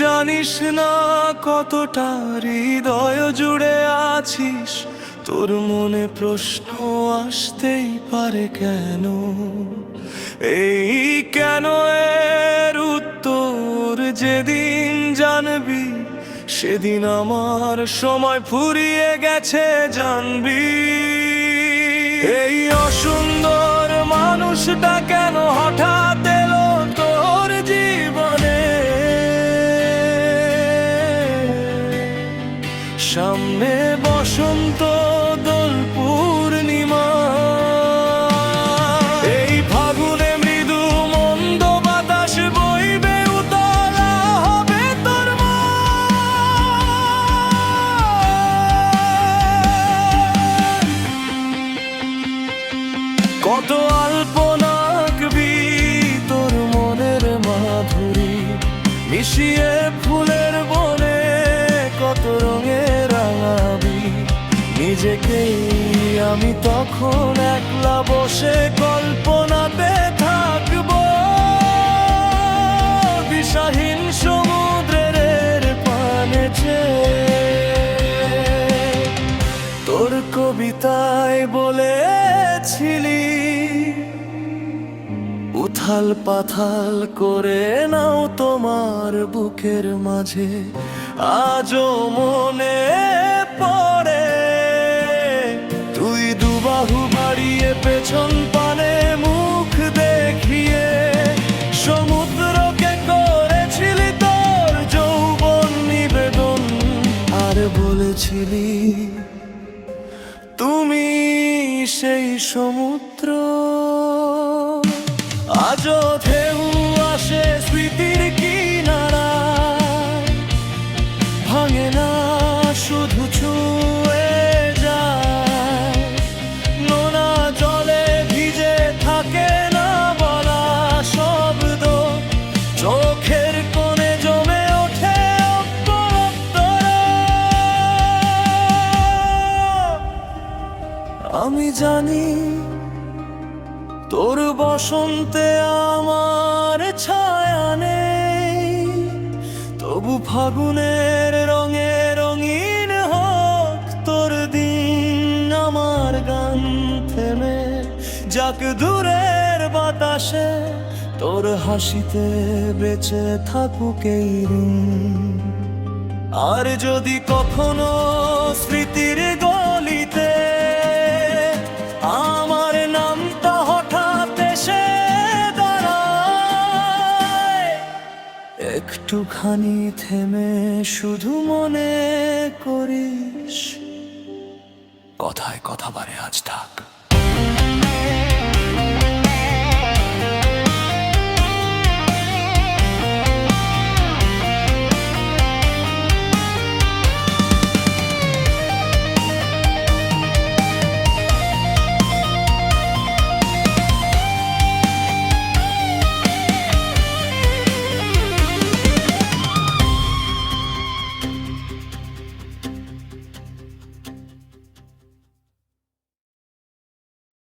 জানিস না কতটা হৃদয় জুড়ে আছিস, তোর মনে প্রশ্ন আসতেই পারে কেন, এই কেন এর উত্তর যেদিন জানবি, সেদিন আমার সময় ফুরিয়ে গেছে জানবি। এই অসুন্দর মানুষটা কেন হঠাৎ এলো তোর জীবনে, সামনে বসন্ত দোল পূর্ণিমা, এই ফাগুনে মৃদু মন্দ বাতাস বইবে উতলা হবে তোর মন। কত আলপনা আঁকবি তোর মনের মাধুরী, মিশিয়ে ফুলের বনে কত রঙে রাঙাবি নিজেকেই। আমি তখন একলা বসে কল্পনাতে থাকবো, দিশাহীন সমুদ্রের পানে তোর কবিতায় বলেছিলি, উথাল পাথাল করে নাও তোমার বুকের মাঝে, আজও মনে পড়ে তুই দুবাহু বাড়িয়ে পেছন পানে মুখ দেখিয়ে সমুদ্রকে করেছিলি তোর যৌবন নিবেদন, আর বলেছিলি তুমি সেই সমুদ্র। আজও ঢেউ আসে স্মৃতির কিনারায়, ভাঙে না শুধু ছুঁয়ে যায়, নোনা জলে ভিজে থাকে না বলা শব্দ, চোখের কোণে জমে ওঠে অব্যক্তর। আমি জানি তোর বসন্তে আমার ছায়া নেই, তবু ফাগুনের রঙে রঙিন হোক তোর দিন, আমার গান থেমে যাক দূরের বাতাসে, তোর হাসিতে বেঁচে থাকুক এই দিন। আর যদি কখনো স্মৃতির গলিতে আমার নামটা হঠাৎ এসে দাঁড়ায়, একটুখানি থেমে শুধু মনে করিস, কথায় কথা বারে আজ থাক।